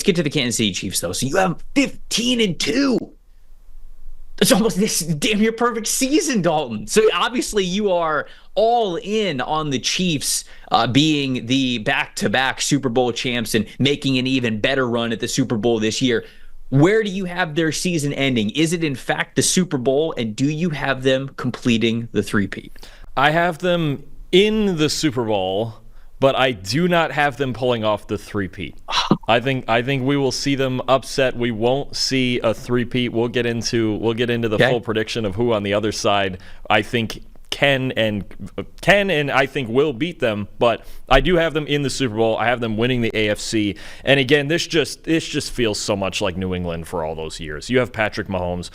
get to the Kansas City Chiefs, though. So you have 15-2. It's almost this damn near perfect season, Dalton. So obviously you are all in on the Chiefs being the back-to-back Super Bowl champs and making an even better run at the Super Bowl this year. Where do you have their season ending? Is it in fact the Super Bowl, and do you have them completing the three-peat? I have them in the Super Bowl, but I do not have them pulling off the three-peat. I think we will see them upset. We won't see a three-peat. We'll get into the full prediction of who on the other side I think can and I think will beat them, but I do have them in the Super Bowl. I have them winning the AFC. And again, this just feels so much like New England for all those years. You have Patrick Mahomes,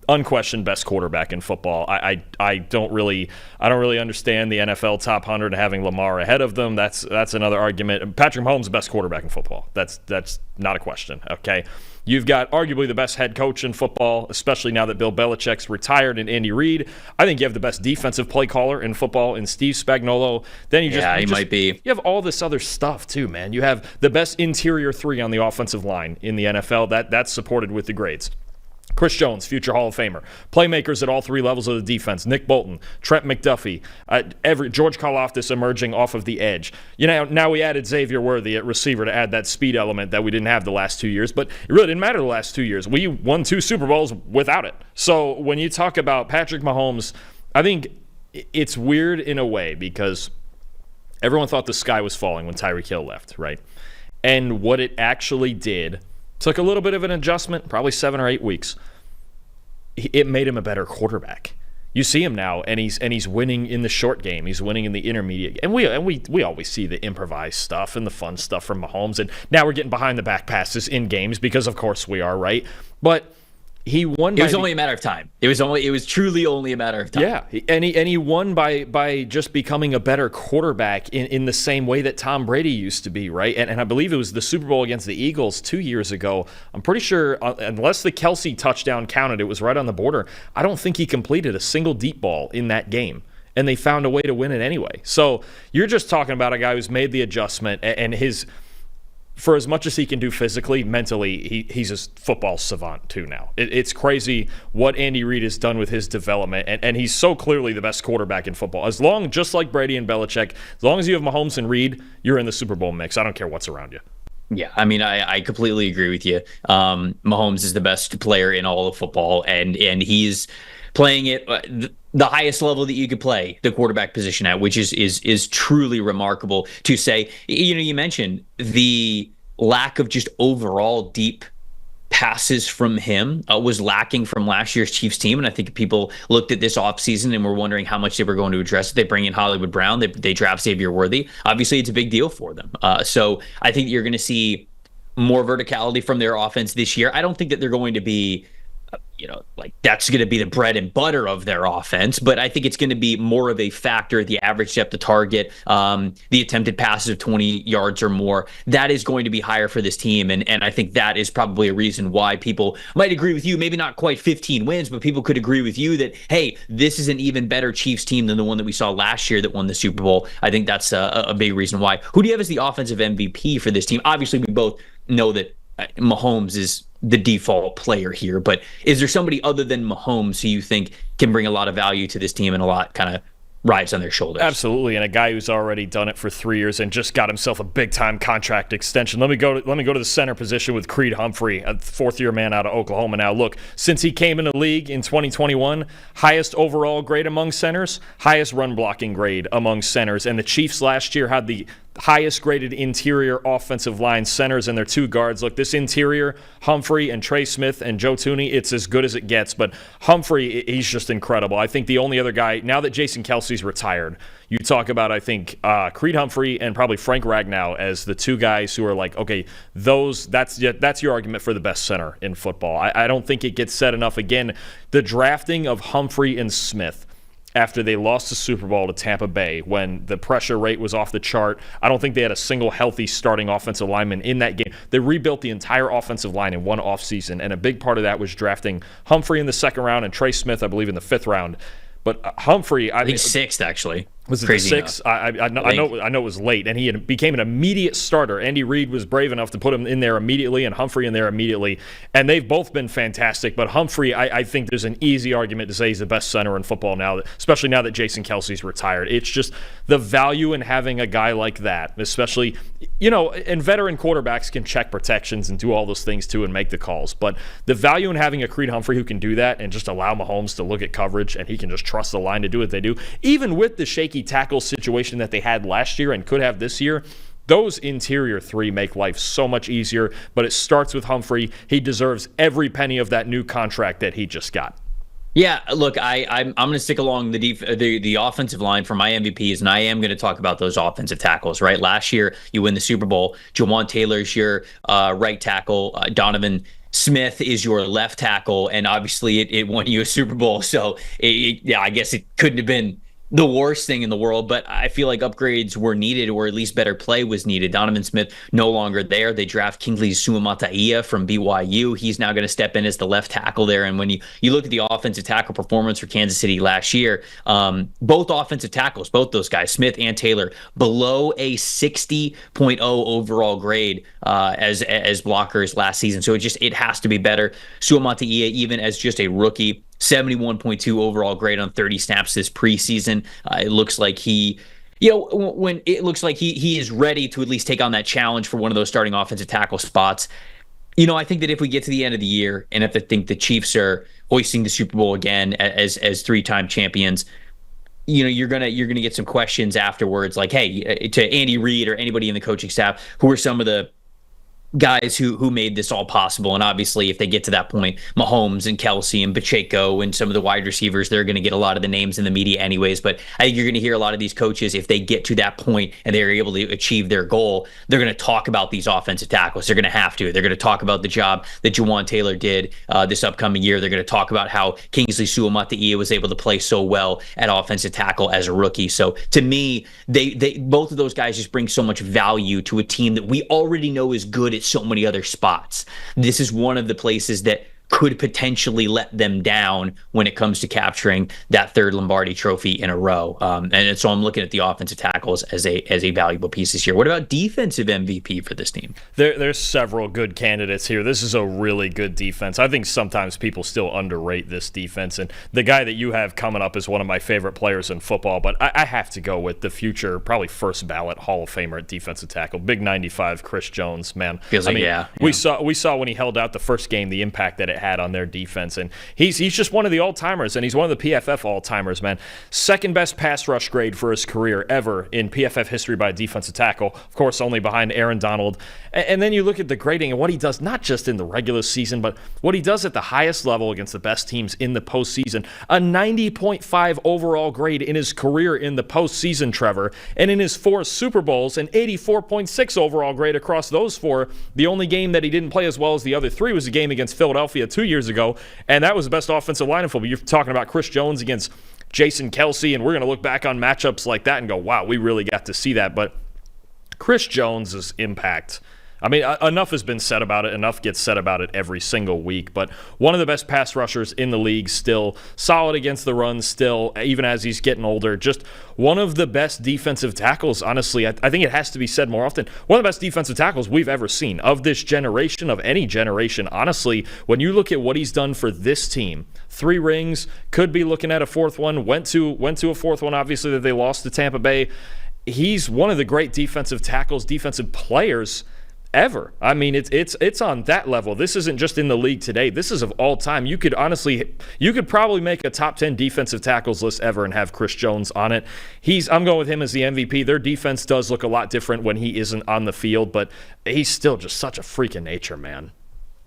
unquestioned best quarterback in football. I don't really understand the NFL top 100 having Lamar ahead of them. That's another argument. Patrick Mahomes is the best quarterback in football. That's not a question, okay? You've got arguably the best head coach in football, especially now that Bill Belichick's retired and Andy Reid. I think you have the best defensive play caller in football in Steve Spagnuolo. Then he might be. You have all this other stuff too, man. You have the best interior three on the offensive line in the NFL. That's supported with the grades. Chris Jones, future Hall of Famer. Playmakers at all three levels of the defense. Nick Bolton, Trent McDuffie, George Karlaftis emerging off of the edge. Now we added Xavier Worthy at receiver to add that speed element that we didn't have the last 2 years, but it really didn't matter the last 2 years. We won 2 Super Bowls without it. So when you talk about Patrick Mahomes, I think it's weird in a way because everyone thought the sky was falling when Tyreek Hill left, right? And what it actually did took a little bit of an adjustment, probably 7 or 8 weeks. It made him a better quarterback. You see him now, and he's winning in the short game. He's winning in the intermediate. And we always see the improvised stuff and the fun stuff from Mahomes. And now we're getting behind the back passes in games because, of course, we are, right? But he won. It was only a matter of time. It was truly only a matter of time. Yeah, and he won by just becoming a better quarterback in the same way that Tom Brady used to be, right? And I believe it was the Super Bowl against the Eagles 2 years ago. I'm pretty sure, unless the Kelsey touchdown counted, it was right on the border. I don't think he completed a single deep ball in that game, and they found a way to win it anyway. So you're just talking about a guy who's made the adjustment, and his. For as much as he can do physically, mentally, he's a football savant too now. It's crazy what Andy Reid has done with his development, and he's so clearly the best quarterback in football. Just like Brady and Belichick, as long as you have Mahomes and Reid, you're in the Super Bowl mix. I don't care what's around you. Yeah, I mean, I completely agree with you. Mahomes is the best player in all of football, and he's playing it the highest level that you could play the quarterback position at, which is truly remarkable to say. You mentioned the lack of just overall deep passes from him was lacking from last year's Chiefs team, and I think people looked at this offseason and were wondering how much they were going to address it. They bring in Hollywood Brown, they draft Xavier Worthy. Obviously, it's a big deal for them. So I think you're going to see more verticality from their offense this year. I don't think that they're going to be that's going to be the bread and butter of their offense, but I think it's going to be more of a factor. The average depth of target, the attempted passes of 20 yards or more, that is going to be higher for this team. And I think that is probably a reason why people might agree with you, maybe not quite 15 wins, but people could agree with you that, hey, this is an even better Chiefs team than the one that we saw last year that won the Super Bowl. I think that's a big reason why. Who do you have as the offensive MVP for this team? Obviously, we both know that Mahomes is the default player here, but is there somebody other than Mahomes who you think can bring a lot of value to this team and a lot kind of rides on their shoulders? Absolutely, and a guy who's already done it for 3 years and just got himself a big-time contract extension. Let me go to the center position with Creed Humphrey, a fourth-year man out of Oklahoma. Now, look, since he came in the league in 2021, highest overall grade among centers, highest run-blocking grade among centers, and the Chiefs last year had the highest graded interior offensive line centers and their 2 guards. Look, this interior, Humphrey and Trey Smith and Joe Tooney, it's as good as it gets. But Humphrey, he's just incredible. I think the only other guy, now that Jason Kelsey's retired, you talk about, I think, Creed Humphrey and probably Frank Ragnow as the 2 guys who are like, okay, that's your argument for the best center in football. I don't think it gets said enough. Again, the drafting of Humphrey and Smith after they lost the Super Bowl to Tampa Bay when the pressure rate was off the chart. I don't think they had a single healthy starting offensive lineman in that game. They rebuilt the entire offensive line in one offseason, and a big part of that was drafting Humphrey in the 2nd round and Trey Smith, I believe, in the 5th round. But Humphrey, I think 6th, actually. Was it Crazy the 6th? I know it was late, and he became an immediate starter. Andy Reid was brave enough to put him in there immediately, and Humphrey in there immediately. And they've both been fantastic. But Humphrey, I think there's an easy argument to say he's the best center in football now, especially now that Jason Kelsey's retired. It's just the value in having a guy like that, especially, and veteran quarterbacks can check protections and do all those things too and make the calls. But the value in having a Creed Humphrey who can do that and just allow Mahomes to look at coverage and he can just trust the line to do what they do, even with the shaky tackle situation that they had last year and could have this year, those interior three make life so much easier. But it starts with Humphrey. He deserves every penny of that new contract that he just got. Yeah, look, I'm going to stick along the offensive line for my MVPs, and I am going to talk about those offensive tackles, right? Last year, you win the Super Bowl. Jawan Taylor's your right tackle. Donovan Smith is your left tackle, and obviously it won you a Super Bowl. So, I guess it couldn't have been the worst thing in the world, but I feel like upgrades were needed, or at least better play was needed. Donovan Smith no longer there. They draft Kingsley Suamataia from BYU. He's now going to step in as the left tackle there. And when you look at the offensive tackle performance for Kansas City last year, both offensive tackles, both those guys, Smith and Taylor, below a 60.0 overall grade as blockers last season. So it has to be better. Suamataia, even as just a rookie, 71.2 overall grade on 30 snaps this preseason. It looks like he is ready to at least take on that challenge for one of those starting offensive tackle spots. I think that if we get to the end of the year and if I think the Chiefs are hoisting the Super Bowl again as 3-time champions, you're gonna get some questions afterwards, like, hey, to Andy Reid or anybody in the coaching staff, who are some of the guys who made this all possible. And obviously, if they get to that point, Mahomes and Kelsey and Pacheco and some of the wide receivers, they're going to get a lot of the names in the media anyways. But I think you're going to hear a lot of these coaches, if they get to that point and they're able to achieve their goal, they're going to talk about these offensive tackles. They're going to have to. They're going to talk about the job that Jawan Taylor did this upcoming year. They're going to talk about how Kingsley Suamataia was able to play so well at offensive tackle as a rookie. So to me, they both of those guys just bring so much value to a team that we already know is good at so many other spots. This is one of the places that could potentially let them down when it comes to capturing that third Lombardi trophy in a row. And so I'm looking at the offensive tackles as a valuable piece this year. What about defensive MVP for this team? There's several good candidates here. This is a really good defense. I think sometimes people still underrate this defense. And the guy that you have coming up is one of my favorite players in football, but I have to go with the future, probably first ballot Hall of Famer at defensive tackle. Big 95, Chris Jones, man. We saw when he held out the first game the impact that it had on their defense, and he's just one of the all-timers, and he's one of the PFF all-timers, man. Second best pass rush grade for his career ever in PFF history by a defensive tackle, of course only behind Aaron Donald. And then you look at the grading and what he does, not just in the regular season, but what he does at the highest level against the best teams in the postseason. A 90.5 overall grade in his career in the postseason, Trevor, and in his 4 Super Bowls, an 84.6 overall grade across those 4. The only game that he didn't play as well as the other 3 was a game against Philadelphia 2 years ago, and that was the best offensive line in football. You're talking about Chris Jones against Jason Kelsey, and we're going to look back on matchups like that and go, wow, we really got to see that. But Chris Jones' impact, I mean, enough has been said about it. Enough gets said about it every single week. But one of the best pass rushers in the league still. Solid against the run still, even as he's getting older. Just one of the best defensive tackles, honestly. I think it has to be said more often. One of the best defensive tackles we've ever seen of this generation, of any generation. Honestly, when you look at what he's done for this team, 3 rings, could be looking at a 4th one, went to a 4th one, obviously, that they lost to Tampa Bay. He's one of the great defensive tackles, defensive players ever. I mean, it's on that level. This isn't just in the league today. This is of all time. You could probably make a top 10 defensive tackles list ever and have Chris Jones on it. I'm going with him as the MVP. Their defense does look a lot different when he isn't on the field, but he's still just such a freak of nature, man.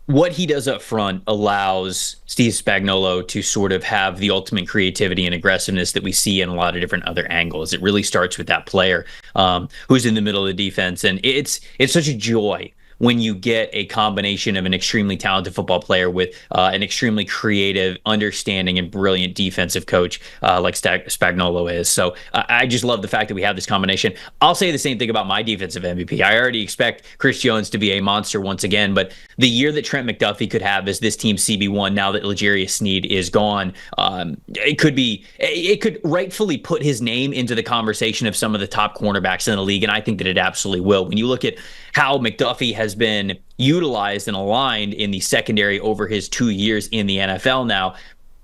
What he does up front allows Steve Spagnuolo to sort of have the ultimate creativity and aggressiveness that we see in a lot of different other angles. It really starts with that player who's in the middle of the defense, and it's such a joy when you get a combination of an extremely talented football player with an extremely creative, understanding, and brilliant defensive coach like Spagnuolo is. So I just love the fact that we have this combination. I'll say the same thing about my defensive MVP. I already expect Chris Jones to be a monster once again, but the year that Trent McDuffie could have as this team's CB1 now that L'Jarius Sneed is gone, it could rightfully put his name into the conversation of some of the top cornerbacks in the league, and I think that it absolutely will. When you look at how McDuffie has been utilized and aligned in the secondary over his 2 years in the NFL now,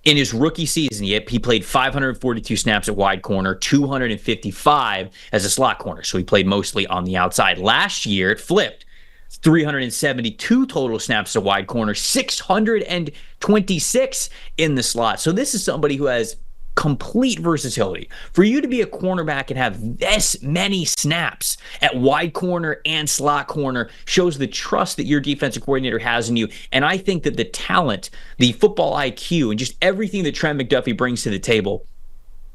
in his rookie season, he played 542 snaps at wide corner, 255 as a slot corner. So he played mostly on the outside. Last year, it flipped. 372 total snaps at wide corner, 626 in the slot. So this is somebody who has complete versatility. For you to be a cornerback and have this many snaps at wide corner and slot corner shows the trust that your defensive coordinator has in you. And I think that the talent, the football IQ, and just everything that Trent McDuffie brings to the table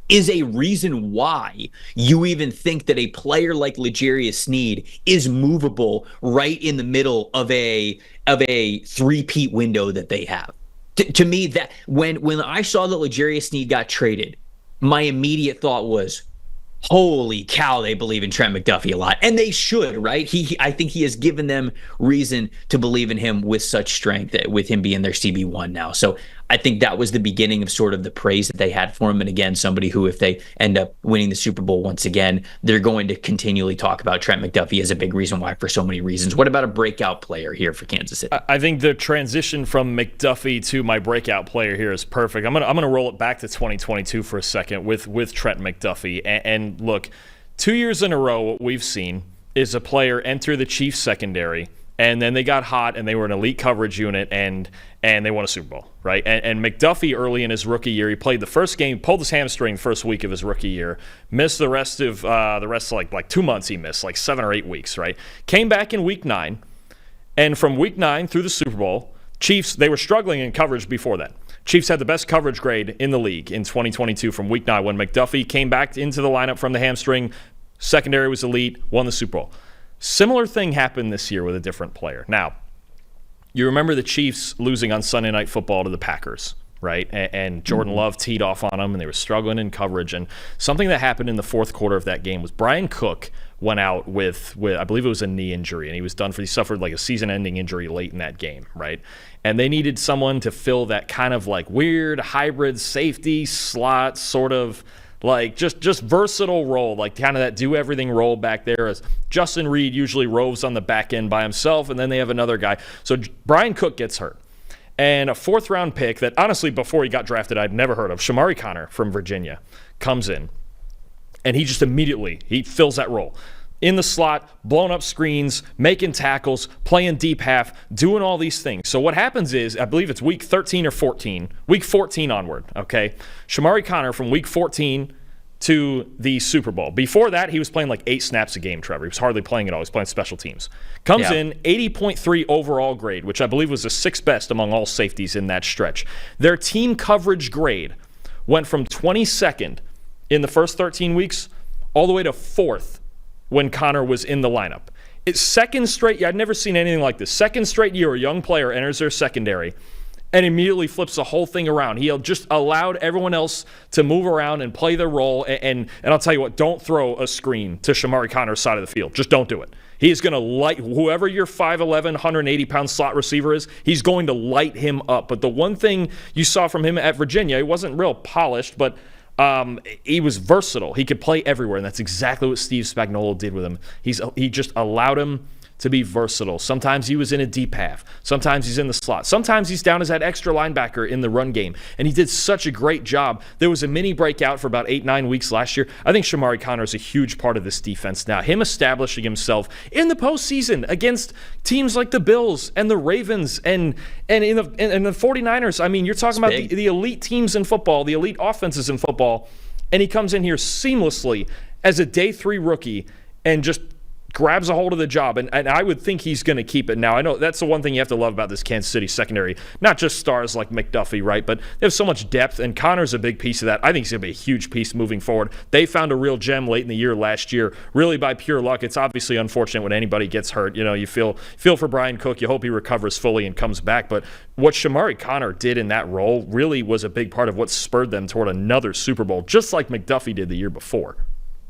is a reason why you even think that a player like L'Jarius Sneed is movable right in the middle of a three-peat window that they have. To me, that when I saw that L'Jarius Sneed got traded, my immediate thought was, holy cow, they believe in Trent McDuffie a lot. And they should, right? I think he has given them reason to believe in him with such strength, with him being their CB1 now. So I think that was the beginning of sort of the praise that they had for him. And again, somebody who, if they end up winning the Super Bowl once again, they're going to continually talk about Trent McDuffie as a big reason why for so many reasons. What about a breakout player here for Kansas City? I think the transition from McDuffie to my breakout player here is perfect. I'm gonna roll it back to 2022 for a second with Trent McDuffie. And look, 2 years in a row, what we've seen is a player enter the Chiefs secondary, and then they got hot and they were an elite coverage unit and they won a Super Bowl, right? And McDuffie early in his rookie year, he played the first game, pulled his hamstring first week of his rookie year, missed the rest of like 2 months he missed, like 7 or 8 weeks, right? Came back in week 9, and from week 9 through the Super Bowl, Chiefs, they were struggling in coverage before that. Chiefs had the best coverage grade in the league in 2022 from week 9 when McDuffie came back into the lineup from the hamstring. Secondary was elite, won the Super Bowl. Similar thing happened this year with a different player. Now, you remember the Chiefs losing on Sunday Night Football to the Packers, right? And Jordan Love teed off on them, and they were struggling in coverage. And something that happened in the fourth quarter of that game was Brian Cook went out with I believe it was a knee injury, and he was done for. He suffered like a season-ending injury late in that game, right? And they needed someone to fill that kind of like weird hybrid safety slot sort of like just versatile role, like kind of that do-everything role back there as Justin Reed usually roves on the back end by himself, and then they have another guy. So Brian Cook gets hurt. And a fourth-round pick that, honestly, before he got drafted, I'd never heard of, Shamari Connor from Virginia, comes in. And he just immediately, he fills that role. In the slot, blowing up screens, making tackles, playing deep half, doing all these things. So what happens is, I believe it's week 13 or 14, week 14 onward, okay? Shamari Connor from week 14 to the Super Bowl. Before that, he was playing like 8 snaps a game, Trevor. He was hardly playing at all. He was playing special teams. Comes in, 80.3 overall grade, which I believe was the 6th best among all safeties in that stretch. Their team coverage grade went from 22nd in the first 13 weeks all the way to 4th when Connor was in the lineup. It's second straight year. I'd never seen anything like this. Second straight year, a young player enters their secondary and immediately flips the whole thing around. He just allowed everyone else to move around and play their role. And I'll tell you what, don't throw a screen to Shamari Connor's side of the field. Just don't do it. He is going to light whoever your 5'11", 180-pound slot receiver is, he's going to light him up. But the one thing you saw from him at Virginia, he wasn't real polished, but he was versatile. He could play everywhere, and that's exactly what Steve Spagnuolo did with him. He just allowed him to be versatile. Sometimes he was in a deep half. Sometimes he's in the slot. Sometimes he's down as that extra linebacker in the run game, and he did such a great job. There was a mini breakout for about 8-9 weeks last year. I think Shamari Connor is a huge part of this defense now. Him establishing himself in the postseason against teams like the Bills and the Ravens and in the 49ers. I mean, you're talking about the elite teams in football, the elite offenses in football, and he comes in here seamlessly as a day 3 rookie and just grabs a hold of the job, and I would think he's going to keep it. Now, I know that's the one thing you have to love about this Kansas City secondary. Not just stars like McDuffie, right? But they have so much depth, and Connor's a big piece of that. I think he's going to be a huge piece moving forward. They found a real gem late in the year last year, really by pure luck. It's obviously unfortunate when anybody gets hurt. You know, you feel for Brian Cook. You hope he recovers fully and comes back. But what Shamari Connor did in that role really was a big part of what spurred them toward another Super Bowl, just like McDuffie did the year before.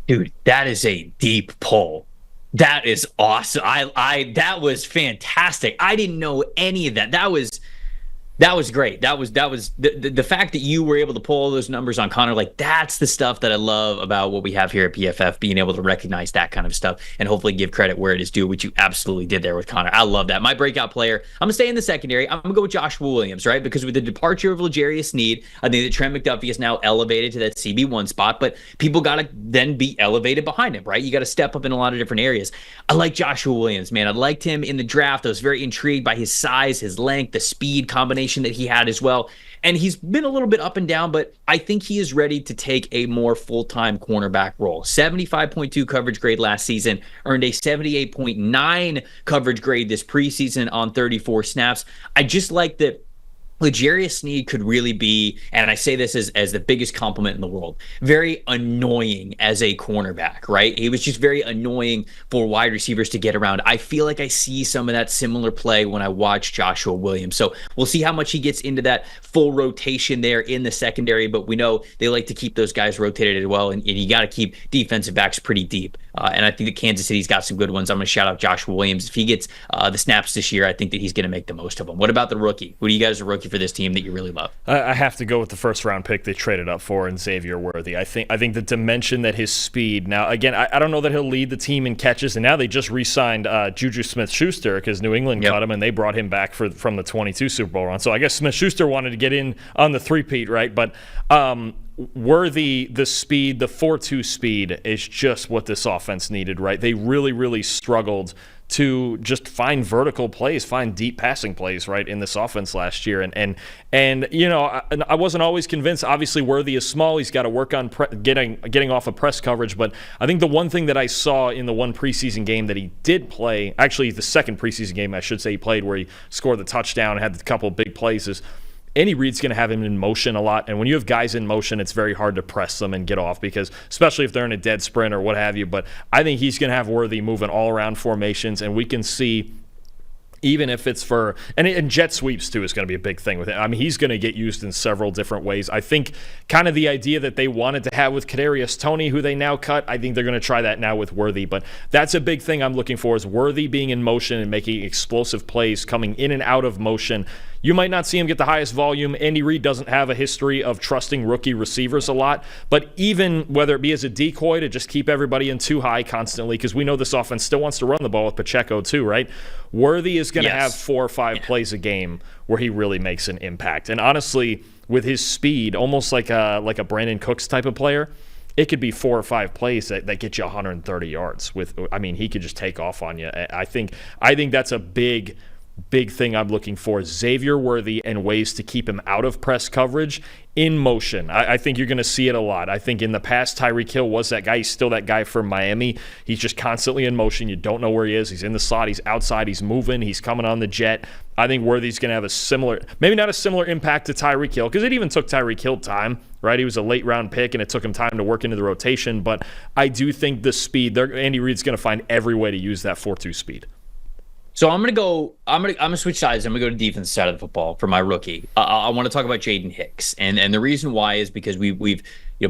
Dude, that is a deep pull. That is awesome. That was fantastic. I didn't know any of that. That was great. That was the fact that you were able to pull all those numbers on Connor. Like, that's the stuff that I love about what we have here at PFF, being able to recognize that kind of stuff and hopefully give credit where it is due, which you absolutely did there with Connor. I love that. My breakout player, I'm gonna stay in the secondary. I'm gonna go with Joshua Williams, right? Because with the departure of L'Jarius Sneed, I think that Trent McDuffie is now elevated to that CB1 spot, but people gotta then be elevated behind him, right? You gotta step up in a lot of different areas. I like Joshua Williams, man. I liked him in the draft. I was very intrigued by his size, his length, the speed combination that he had as well. And he's been a little bit up and down, but I think he is ready to take a more full-time cornerback role. 75.2 coverage grade last season, earned a 78.9 coverage grade this preseason on 34 snaps. I just like that L'Jarius Sneed could really be, and I say this as the biggest compliment in the world, very annoying as a cornerback, right? He was just very annoying for wide receivers to get around. I feel like I see some of that similar play when I watch Joshua Williams. So we'll see how much he gets into that full rotation there in the secondary, but we know they like to keep those guys rotated as well, and you got to keep defensive backs pretty deep. And I think that Kansas City's got some good ones. I'm going to shout out Joshua Williams. If he gets the snaps this year, I think that he's going to make the most of them. What about the rookie? Who do you guys are rookie for this team that you really love? I have to go with the first round pick they traded up for in Xavier Worthy. I think the dimension that his speed. Now, again, I don't know that he'll lead the team in catches, and now they just re-signed Juju Smith-Schuster because New England cut him, and they brought him back from the 22 Super Bowl run. So I guess Smith-Schuster wanted to get in on the three-peat, right? But Worthy, the speed, the 4.2 speed is just what this offense needed, right? They really, really struggled to just find vertical plays, find deep passing plays, right, in this offense last year. And you know, I wasn't always convinced. Obviously, Worthy is small. He's got to work on getting off of press coverage. But I think the one thing that I saw in the one preseason game that he did play, actually the second preseason game, I should say, he played where he scored the touchdown, had a couple of big plays, is Andy Reid's going to have him in motion a lot, and when you have guys in motion, it's very hard to press them and get off, because especially if they're in a dead sprint or what have you. But I think he's going to have Worthy moving all around formations, and we can see, even if it's for and jet sweeps too is going to be a big thing with him. I mean, he's going to get used in several different ways. I think kind of the idea that they wanted to have with Kadarius Toney, who they now cut, I think they're going to try that now with Worthy. But that's a big thing I'm looking for, is Worthy being in motion and making explosive plays, coming in and out of motion. You might not see him get the highest volume. Andy Reid doesn't have a history of trusting rookie receivers a lot, but even whether it be as a decoy to just keep everybody in too high constantly, because we know this offense still wants to run the ball with Pacheco too, right? Worthy is going to have 4 or 5 plays a game where he really makes an impact. And honestly, with his speed, almost like a Brandon Cooks type of player, it could be 4 or 5 plays that get you 130 yards. He could just take off on you. I think that's a big thing I'm looking for. Xavier Worthy and ways to keep him out of press coverage in motion. I think you're going to see it a lot. I think in the past, Tyreek Hill was that guy. He's still that guy from Miami. He's just constantly in motion. You don't know where he is. He's in the slot. He's outside. He's moving. He's coming on the jet. I think Worthy's going to have a similar, maybe not a similar impact to Tyreek Hill, because it even took Tyreek Hill time, right? He was a late round pick, and it took him time to work into the rotation. But I do think the speed, Andy Reid's going to find every way to use that 4.2 speed. So I'm gonna switch sides. I'm gonna go to defense side of the football for my rookie. I want to talk about Jaden Hicks, and the reason why is because we've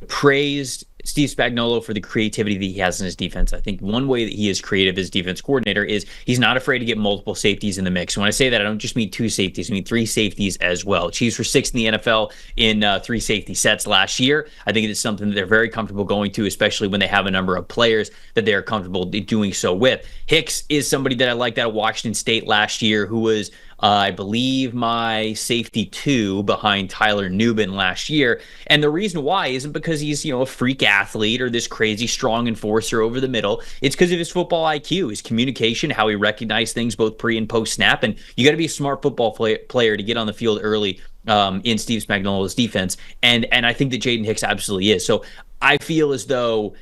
praised Steve Spagnuolo for the creativity that he has in his defense. I think one way that he is creative as defense coordinator is he's not afraid to get multiple safeties in the mix. And when I say that, I don't just mean 2 safeties, I mean 3 safeties as well. Chiefs were 6th in the NFL in 3 safety sets last year. I think it's something that they're very comfortable going to, especially when they have a number of players that they're comfortable doing so with. Hicks is somebody that I liked out of Washington State last year, who was I believe my safety 2 behind Tyler Nubin last year. And the reason why isn't because he's, a freak athlete or this crazy strong enforcer over the middle. It's because of his football IQ, his communication, how he recognized things both pre and post snap. And you got to be a smart football player to get on the field early in Steve Spagnuolo's defense. And I think that Jaden Hicks absolutely is. So I feel as though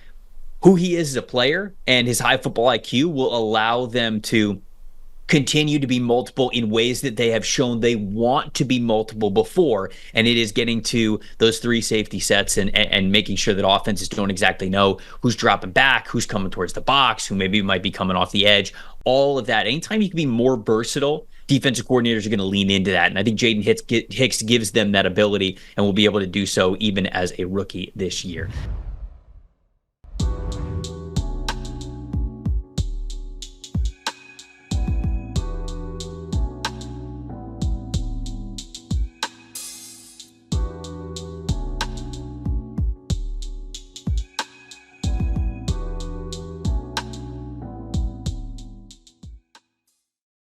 who he is as a player and his high football IQ will allow them to continue to be multiple in ways that they have shown they want to be multiple before. And it is getting to those three safety sets and making sure that offenses don't exactly know who's dropping back, who's coming towards the box, who maybe might be coming off the edge. All of that. Anytime you can be more versatile, defensive coordinators are going to lean into that. And I think Jaden Hicks gives them that ability and will be able to do so even as a rookie this year.